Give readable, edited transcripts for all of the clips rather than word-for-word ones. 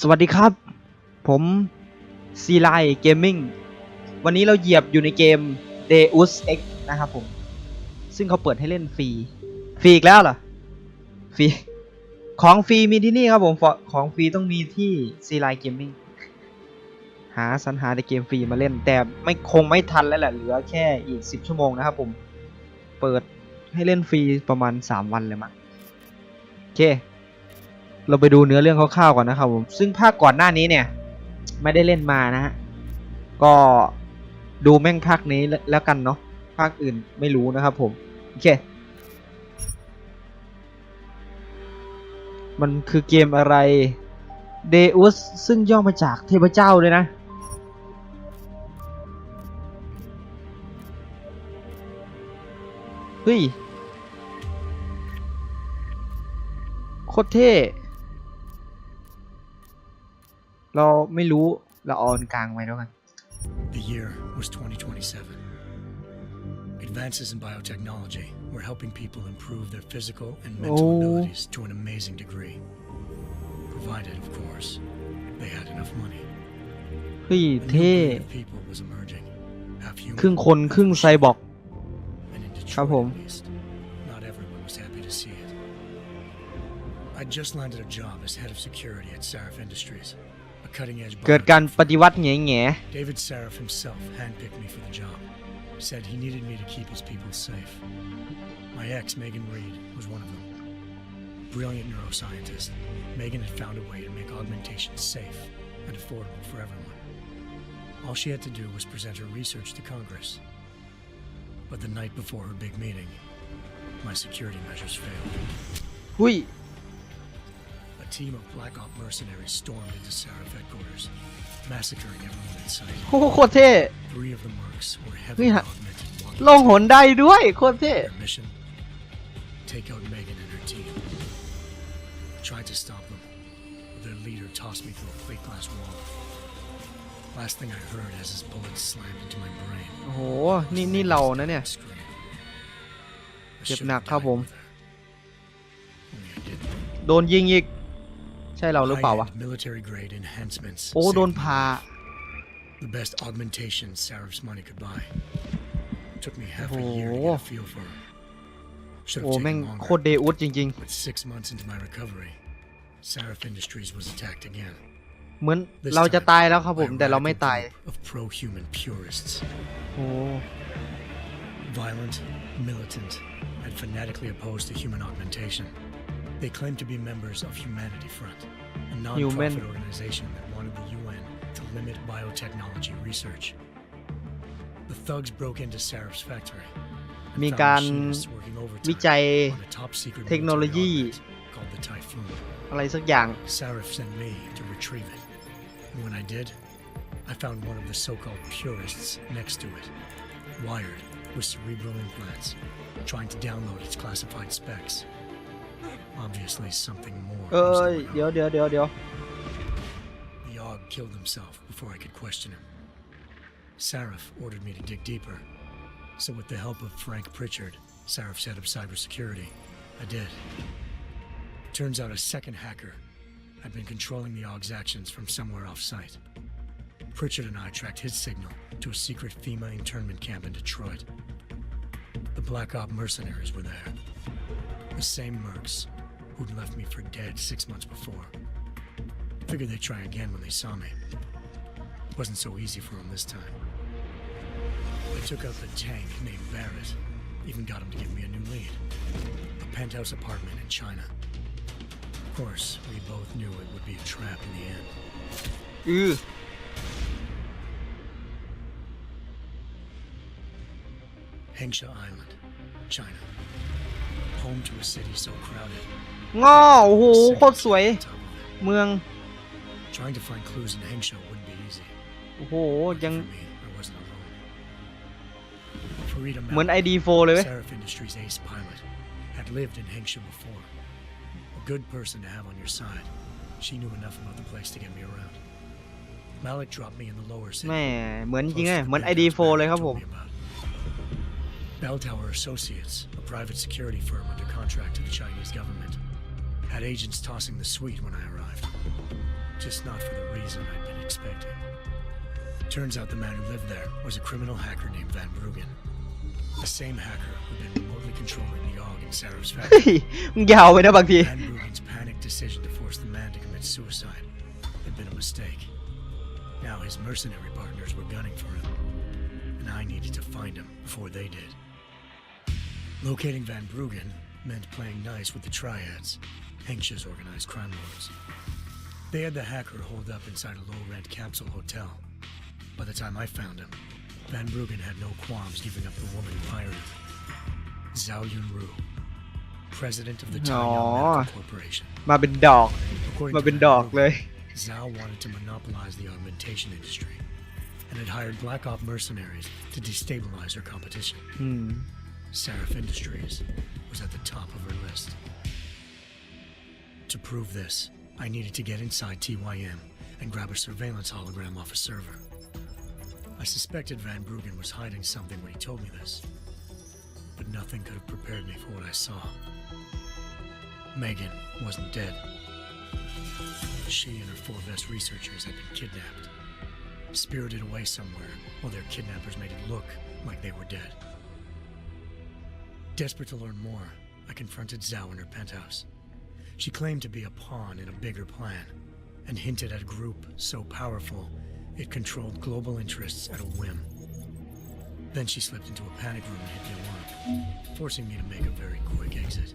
สวัสดีครับผมซีไลเกมมิ่งวันนี้เราเหยียบอยู่ในเกม DEUS EX นะครับผมซึ่งเขาเปิดให้เล่นฟรีอีกแล้วเหรอฟรีของฟรีมีที่นี่ครับผมของฟรีต้องมีที่ซีไลเกมมิ่งสรรหาแต่เกมฟรีมาเล่นแต่คงไม่ทันแล้วแหละเหลือแค่อีก10 ชั่วโมงนะครับผมเปิดให้เล่นฟรีประมาณ3 วันเลยมั้งโอเคเราไปดูเนื้อเรื่องคร่าวๆก่อนนะครับผมซึ่งภาคก่อนหน้านี้เนี่ยไม่ได้เล่นมานะฮะก็ดูแม่งภาคนี้แล้วกันเนาะภาคอื่นไม่รู้นะครับผมโอเคมันคือเกมอะไร DEUS ซึ่งย่อมาจากเทพเจ้าเลยนะเฮ้ยโคตรเท่เราไม่รู้เราเอากลางไว้แล้วกัน The year was 2027. Advances in biotechnology were helping people improve their physical and mental abilities to an amazing degree. Provided, of course, they had enough money. เฮ้ย A เท่ new breed of people was emerging, half human, ครึ่งคนครึ่งไซบอร์ก and in ครับ Detroit ผม at least, not everyone was happy to see it. I just landed a job as head of security at Sarif Industries.A cutting-edge เกิดการปฏิวัติแง่ David Sarif himself handpicked me for the job. Said he needed me to keep his people safe. My ex, Megan Reed, was one of them. Brilliant neuroscientist, Megan had found a way to make augmentation safe and affordable for everyone. All she had to do was present her research to Congress. But the night before her big meeting, my security measures failed. หุ้ย A team of Black Op mercenaries stormed into Sarif headquarters, massacring everyone in sight. โคตรเท่ Three of the mercs were heavily augmented. ลงหนได้ด้วยโคตรเท่ Their mission: take out Megan and her team. I tried to stop them, but their leader tossed me through a plate glass wall. Last thing I heard as his bullets slammed into my brain. โอ้โหนี่เรานะเนี่ย เจ็บหนักครับผม โดนยิงอีกใช่เราหรือเปล่าวะ Military grade enhancements. โอ้โดนผ่า The best augmentation Sarif's money could buy. Took me half a year to get a feel for her. Should โอ้ have แม่ง taken โค longer. ตรเดอุสจริง But 6 months into my recovery, Sarif Industries was attacked again. ๆเหมือนเราจะตายแล้วครับผมแต่เราไม่ตาย Of pro-human purists. โอ้ Violent, militant, and fanatically opposed to human augmentation. They claimed to be members of Humanity Front, a non-profit organization that wanted the UN to limit biotechnology research. The thugs broke into Sarif's factory and มี found การ machinists working วิ overtime จัย on a top-secret เทคโนโล military ยี augment called the Typhoon. อะไรสักอย่าง Sarif sent me to retrieve it, and when I did, I found one of the so-called purists next to it, wired with cerebral implants, trying to download its classified specs. Obviously, something more. เอ้ was ย going on. เดี๋ยว The Aug killed himself before I could question him. Sarif ordered me to dig deeper, so with the help of Frank Pritchard, Sarif's head of cybersecurity, I did. Turns out a second hacker had been controlling the Aug's actions from somewhere off-site. Pritchard and I tracked his signal to a secret FEMA internment camp in Detroit. The Black Op mercenaries were there. The same mercs who'd left me for dead 6 months before. Figured they'd try again when they saw me. Wasn't so easy for them this time. I took out the tank named Barrett. Even got him to give me a new lead. A penthouse apartment in China. Of course, we both knew it would be a trap in the end. อือ Hengsha Island, China. Home to a city so crowded. ง้อโอ้โห the โคตร city สวย on top of it. เมือง Trying to find clues in Hengsha wouldn't be easy. โอ้โหยัง For me, I wasn't alone. Farida เหมือน Malik, ID4 เลยเว้ย Sarif Industries ace pilot, had lived in Hengsha before. A good person to have on your side. She knew enough about the place to get me around. Malik dropped me in the lower city. แม่เหมือนจริง close ไง to the เหมือน penthouse ID4 เลยครับ Malik ผม told me about. Bell Tower Associates, a private security firm under contract to the Chinese government, had agents tossing the suite when I arrived. just not for the reason I'd been expecting. Turns out the man who lived there was a criminal hacker named Van Bruggen. The same hacker who'd been remotely controlling the AUG in Sarah's เฮ้ย factory. มึงยาวไปนะบางที Van Bruggen's panicked decision to force the man to commit suicide had been a mistake. Now his mercenary partners were gunning for him, and I needed to find him before they did. Locating Van Bruggen meant playing nice with the triads, anxious organized crime lords. They had the hacker holed up inside a low-rent capsule hotel. By the time I found him, Van Bruggen had no qualms giving up the woman who hired him. Zhao Yunru, president of the Taiyang Medical Corporation. มาเป็นดอก According มา to เป็น Van ดอกเลย Bruggen, Zhao wanted to monopolize the augmentation industry and had hired Black Op mercenaries to destabilize her competition. อืม Sarif Industries was at the top of her list. To prove this, I needed to get inside TYM and grab a surveillance hologram off a server. I suspected Van Bruggen was hiding something when he told me this, but nothing could have prepared me for what I saw. Megan wasn't dead. She and her 4 best researchers had been kidnapped, spirited away somewhere while their kidnappers made it look like they were dead. Desperate to learn more, I confronted Zhao in her penthouse. She claimed to be a pawn in a bigger plan and hinted at a group so powerful it controlled global interests at a whim. Then she slipped into a panic room and hit me alarm, forcing me to make a very quick exit.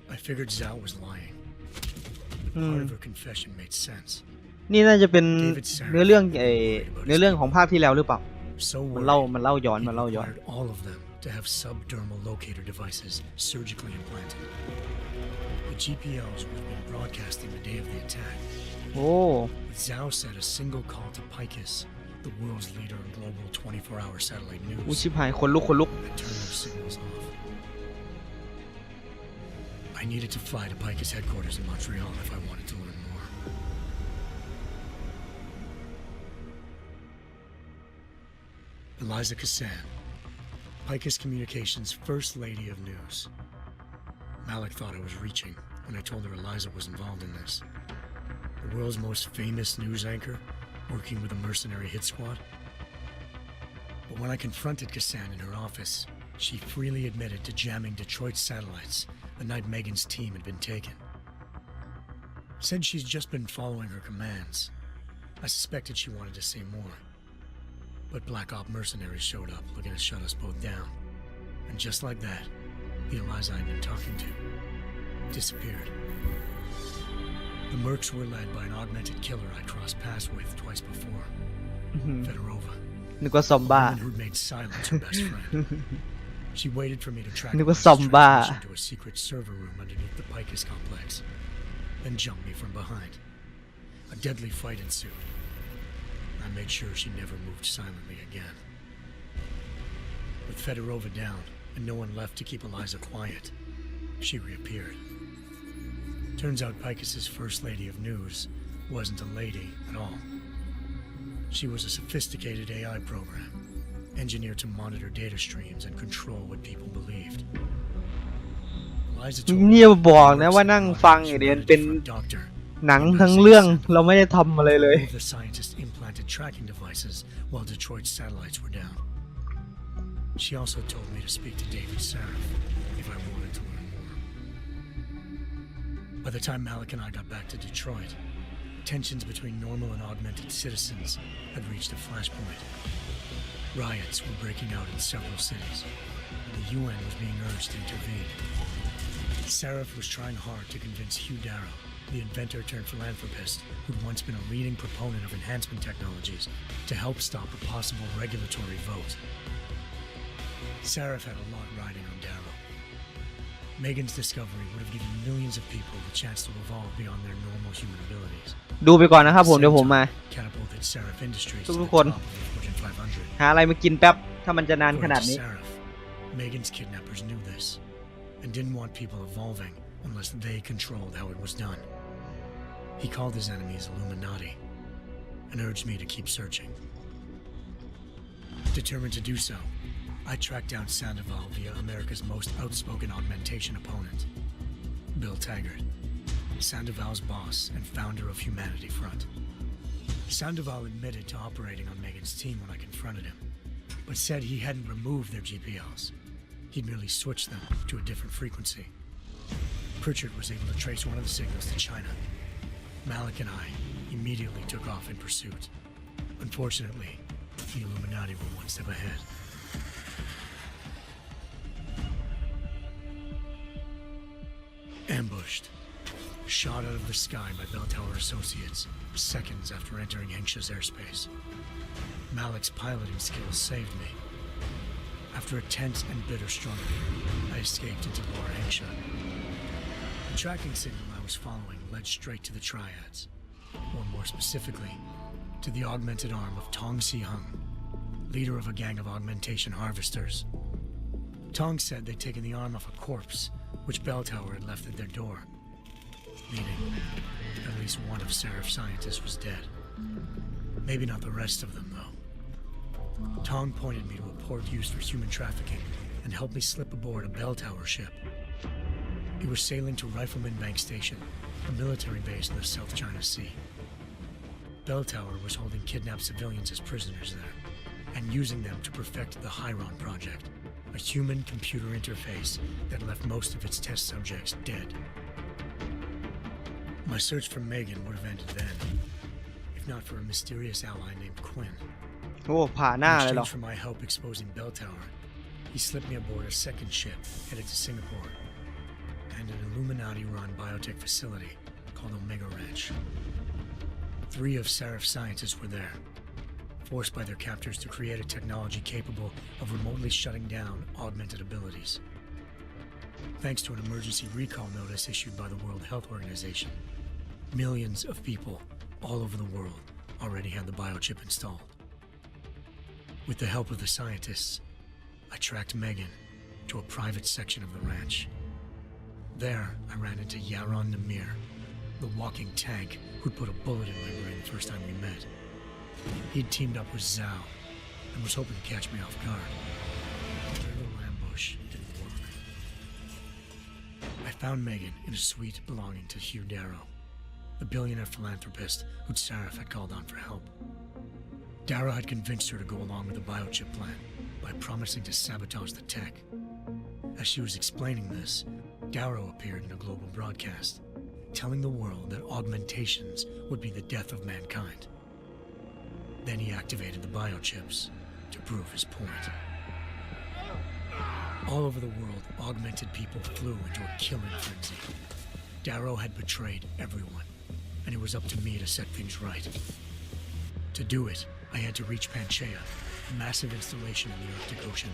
I figured Zhao was lying, but part of her confession made sense. นี่น่าจะเป็นเนื้อเรื่องของภาคที่แล้วหรือเปล่า So มัน worried, เล่าย้อน he มันเล่าย้อน required all of them to have subdermal locator devices surgically implanted. The GPLs would have been broadcasting the day of the attack. โอ้ But Zhao said a single call to Picus, the world's leader in global 24-hour satellite อุ news, ชิบหายคนลุก and turn those signals off. I needed to fly to Picus headquarters in Montreal if I wanted to learn more. Eliza Kassan, Picus Communications' First Lady of News. Malik thought I was reaching when I told her Eliza was involved in this. The world's most famous news anchor, working with a mercenary hit squad. But when I confronted Kassan in her office, she freely admitted to jamming Detroit's satellites the night Megan's team had been taken. Said she's just been following her commands. I suspected she wanted to say more. But Black Op mercenaries showed up looking to shut us both down. And just like that, the Eliza I'd been talking to disappeared. The mercs were led by an augmented killer I crossed paths with twice before, Fedorova. นึกว่าซอมบ้า A woman who'd made silence her best friend. She waited for me to trackนึก the ว่าซอมบ้า transmission to a secret server room underneath the Picus complex, then jumped me from behind. A deadly fight ensued. I made sure she never moved silently again. With Fedorova down and no one left to keep Eliza quiet, she reappeared. Turns out Picus's First Lady of News wasn't a lady at all. She was a sophisticated AI program, engineered to monitor data streams and control what people believed. Eliza told me เนี่ยบอกนะ the ว่า works นั่ง of ฟัง the ไอ project เดียน she เป็น wanted for a doctor. หนังทั้งเรื่องเราไม่ได้ทำอะไรเลย All of the scientists implanted tracking devices while Detroit's satellites were down. She also told me to speak to David Sarif if I wanted to learn more. By the time Malik and I got back to Detroit, tensions between normal and augmented citizens had reached a flashpoint. Riots were breaking out in several cities, and the UN was being urged to intervene. Sarif was trying hard to convince Hugh Darrow, the inventor turned philanthropist who'd once been a leading proponent of enhancement technologies, to help stop a possible regulatory vote. Sarif had a lot riding on Darrow. Megan's discovery would have given millions of people the chance to evolve beyond their normal human abilities. ดูไปก่อนนะครับผมเดี๋ยวผมมา Catapulted Sarif Industries to ทุ the กคน top of the Fortune 500. หาอะไรมากินแป๊บ ถ้ามันจะนานขนาด According นี้ to Sarif, Megan's kidnappers knew this and didn't want people evolving unless they controlled how it was done. He called his enemies Illuminati and urged me to keep searching. Determined to do so, I tracked down Sandoval via America's most outspoken augmentation opponent, Bill Taggart. Sandoval's boss and founder of Humanity Front. Sandoval admitted to operating on Megan's team when I confronted him, but said he hadn't removed their GPLs. He'd merely switched them to a different frequency. Pritchard was able to trace one of the signals to China. Malik and I immediately took off in pursuit. Unfortunately, the Illuminati were one step ahead. Ambushed. Shot out of the sky by Bell Tower Associates seconds after entering Hengsha's airspace. Malik's piloting skills saved me. After a tense and bitter struggle, I escaped into Lower Hengsha. The tracking signal I was following led straight to the Triads, or more specifically, to the augmented arm of Tong Si-hung, leader of a gang of augmentation harvesters. Tong said they'd taken the arm off a corpse, which Bell Tower had left at their door, meaning at least one of Seraph's scientists was dead. Maybe not the rest of them, though. Tong pointed me to a port used for human trafficking and helped me slip aboard a Bell Tower ship. It was sailing to Rifleman Bank Station, a military base in the South China Sea. Bell Tower was holding kidnapped civilians as prisoners there, and using them to perfect the Hyron Project, a human-computer interface that left most of its test subjects dead. My search for Megan would have ended then, if not for a mysterious ally named Quinn. โอ้ผ่าหน้า In เลยเหรอ exchange for my help exposing Bell Tower, he slipped me aboard a second ship headed to Singapore and an Illuminati-run biotech facility called Omega Ranch. 3 of Seraph's scientists were there, forced by their captors to create a technology capable of remotely shutting down augmented abilities. Thanks to an emergency recall notice issued by the World Health Organization, millions of people all over the world already had the biochip installed. With the help of the scientists, I tracked Megan to a private section of the ranch. There, I ran into Yaron Namir, the walking tank who'd put a bullet in my brain the first time we met. He'd teamed up with Zhao and was hoping to catch me off guard. Their little ambush didn't work. I found Megan in a suite belonging to Hugh Darrow, the billionaire philanthropist who'd Saraf had called on for help. Darrow had convinced her to go along with the biochip plan by promising to sabotage the tech. As she was explaining this, Darrow appeared in a global broadcast, telling the world that augmentations would be the death of mankind. Then he activated the biochips to prove his point. All over the world, augmented people flew into a killing frenzy. Darrow had betrayed everyone, and it was up to me to set things right. To do it, I had to reach Panchaea, a massive installation in the Arctic Ocean.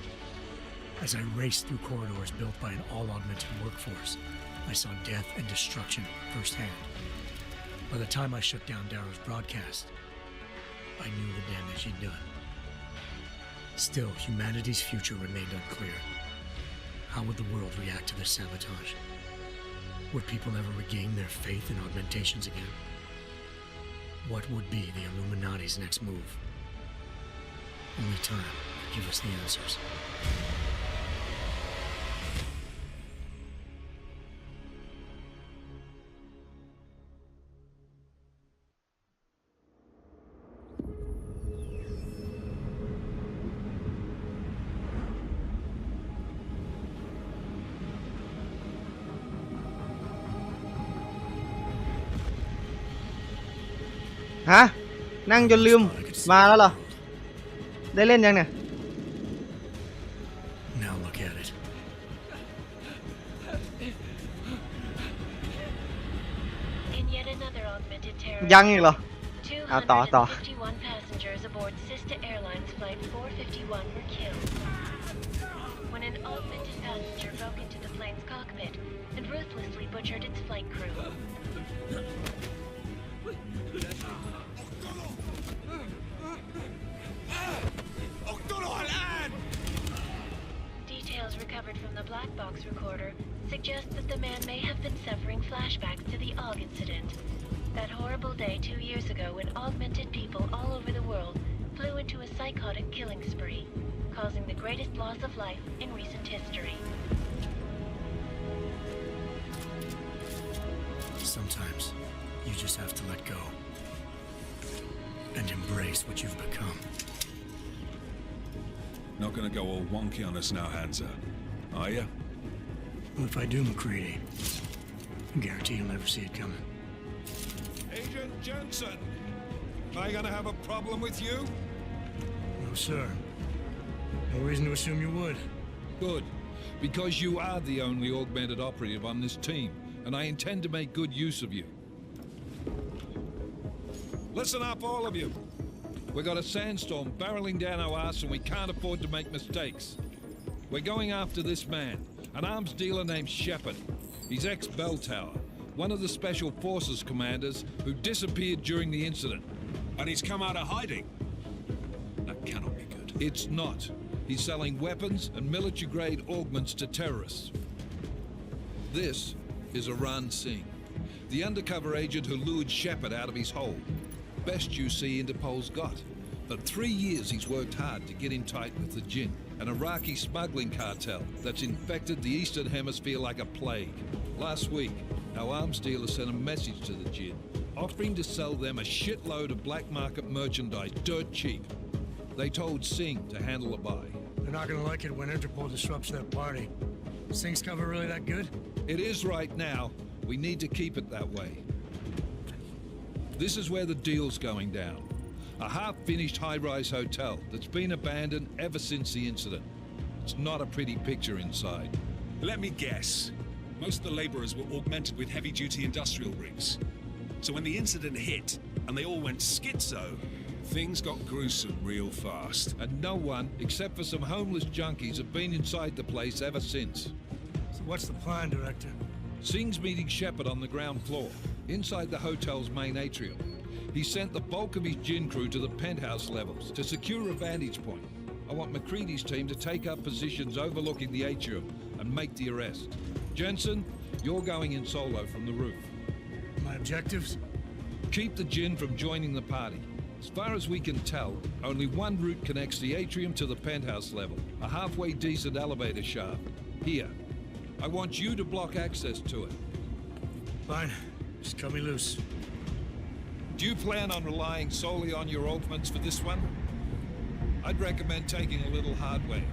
As I raced through corridors built by an all-augmented workforce, I saw death and destruction firsthand. By the time I shut down Darrow's broadcast, I knew the damage he'd done. Still, humanity's future remained unclear. How would the world react to this sabotage? Would people ever regain their faith in augmentations again? What would be the Illuminati's next move? Only time could give us the answers.ฮะนั่งจนลืมมาแล้วเหรอได้เล่นยังเนี่ย Now look at it. ยังอีกเหรอต่อ 251 passengers aboard Sister Airlines flight 451 were killed when an augmented passenger broke into the plane's cockpit and ruthlessly butchered its flight crew. Details recovered from the black box recorder suggest that the man may have been suffering flashbacks to the AUG incident. That horrible day 2 years ago when augmented people all over the world flew into a psychotic killing spree, causing the greatest loss of life in recent history. Sometimes you just have to let go and embrace what you've become. Not gonna go all wonky on us now, Hansa, are you? Well, if I do, McCready, I guarantee you'll never see it coming. Agent Jensen, am I gonna have a problem with you? No, sir. No reason to assume you would. Good, because you are the only augmented operative on this team, and I intend to make good use of you. Listen up, all of you. We've got a sandstorm barreling down our arse and we can't afford to make mistakes. We're going after this man, an arms dealer named Shepard. He's ex-Bell Tower, one of the Special Forces commanders who disappeared during the incident. And he's come out of hiding. That cannot be good. It's not. He's selling weapons and military-grade augments to terrorists. This is Aran Singh, the undercover agent who lured Shepard out of his hole. Best you see Interpol's got. For 3 years he's worked hard to get in tight with the Jinn, an Iraqi smuggling cartel that's infected the Eastern Hemisphere like a plague. Last week, our arms dealer sent a message to the Jinn, offering to sell them a shitload of black market merchandise dirt cheap. They told Singh to handle the buy. They're not gonna like it when Interpol disrupts their party. Singh's cover really that good? It is right now. We need to keep it that way. This is where the deal's going down. A half-finished high-rise hotel that's been abandoned ever since the incident. It's not a pretty picture inside. Let me guess. Most of the laborers were augmented with heavy-duty industrial rigs. So when the incident hit and they all went schizo, things got gruesome real fast. And no one, except for some homeless junkies, have been inside the place ever since. So what's the plan, Director? Singh's meeting Shepard on the ground floor, inside the hotel's main atrium. He sent the bulk of his Jinn crew to the penthouse levels to secure a vantage point. I want McCready's team to take up positions overlooking the atrium and make the arrest. Jensen, you're going in solo from the roof. My objectives? Keep the Jinn from joining the party. As far as we can tell, only one route connects the atrium to the penthouse level, a halfway decent elevator shaft. Here. I want you to block access to it. Fine. Just cut me loose. Do you plan on relying solely on your augments for this one? I'd recommend taking a little hardware,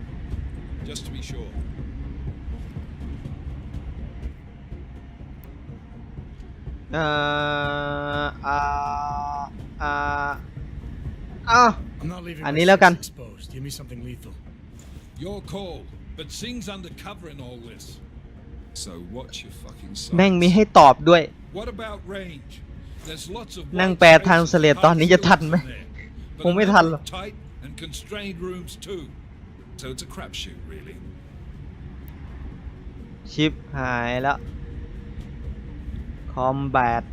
just to be sure. I'm not leaving อัน my นี้แล้วกัน ships exposed. Give me something lethal. Your call, but Singh's undercover in all this. So watch your fucking แม่ง sides. มีให้ตอบด้วย What about range? There's lots of นั่ง white แปล spaces ทางสเลต and ตอนนี้จะทัน hard ไหม fields in there, but คงไม่ a ทัน number หรอก of tight and constrained rooms too. So it's a crapshoot, really. ชิปหายแล้ว คอมแบท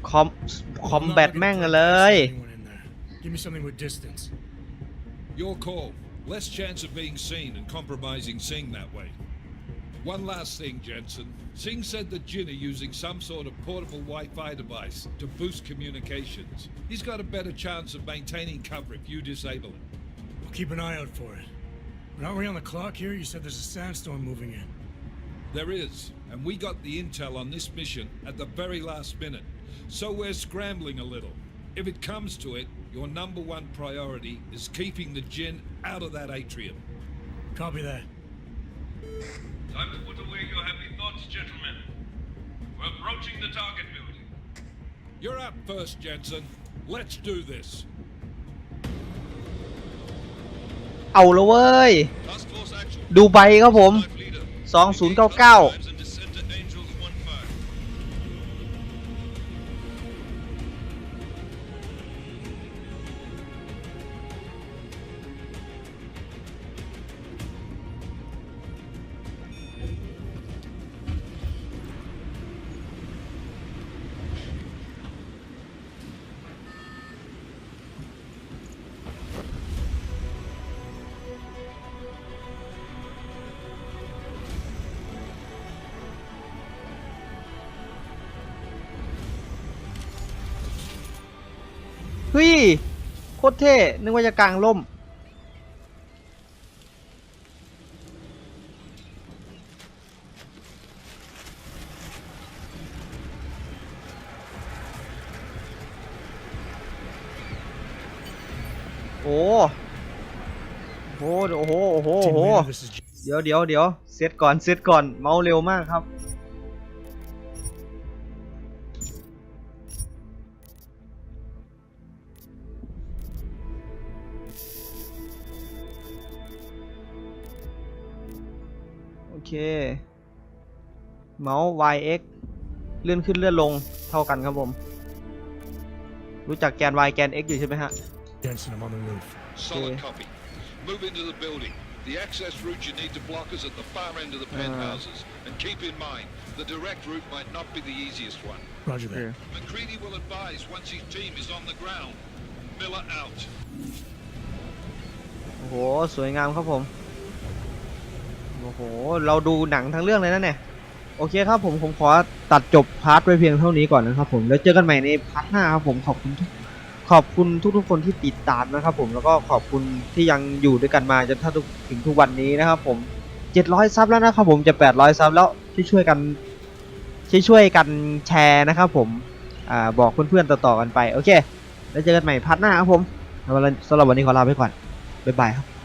คอมแบท แม่งเลย Anyone in there. Give me something with distance. Your call. Less chance of being seen and compromising Singh that way. One last thing, Jensen. Singh said the Jinn are using some sort of portable Wi-Fi device to boost communications. He's got a better chance of maintaining cover if you disable it. I'll keep an eye out for it. But aren't we on the clock here? You said there's a sandstorm moving in. There is, and we got the intel on this mission at the very last minute. So we're scrambling a little. If it comes to it, your number one priority is keeping the Jinn out of that atrium. Copy that. Time to put away your happy thoughts, gentlemen. We're approaching the target building. You're up first, Jensen. Let's do this. เอาละเว้ย Task force action. ดูใบครับผม Life leader. 2099 And descend to Angels 1-5. เฮ้ย โคตรเท่ นึกว่าจะกลางร่ม อ้โหโอ้โหโอ้โห Team Leader, this is เดี๋ยวเซตก่อนเมาส์เร็วมากครับโอเคเมาส์ YX เลื่อนขึ้นเลื่อนลงเท่ากันครับผมรู้จักแกน Y แกน X อยู่ใช่ไหมฮะ Jensen. I'm on the roof. Solid copy. Move into the building. The access route you need to block is at the far end of the penthouses. And keep in mind, the direct route might not be the easiest one. Roger that. McCready will advise once his team is on the ground. Miller out. โอ้โหสวยงามครับผมโอ้โหเราดูหนังทั้งเรื่องเลยนะเนี่ยโอเคครับผมขอตัดจบพาร์ทไว้เพียงเท่านี้ก่อนนะครับผมแล้วเจอกันใหม่ในพาร์ทหน้าครับผมขอบคุณทุกคนที่ติดตามนะครับผมแล้วก็ขอบคุณที่ยังอยู่ด้วยกันมาจนถึงทุกวันนี้นะครับผม700ซับแล้วนะครับผมจะ800ซับแล้วช่วยกันแชร์นะครับผมบอกเพื่อนๆต่อๆกันไปโอเคแล้วเจอกันใหม่พาร์ทหน้าครับผมสำหรับวันนี้ขอลาไปก่อนบ๊ายบายครับ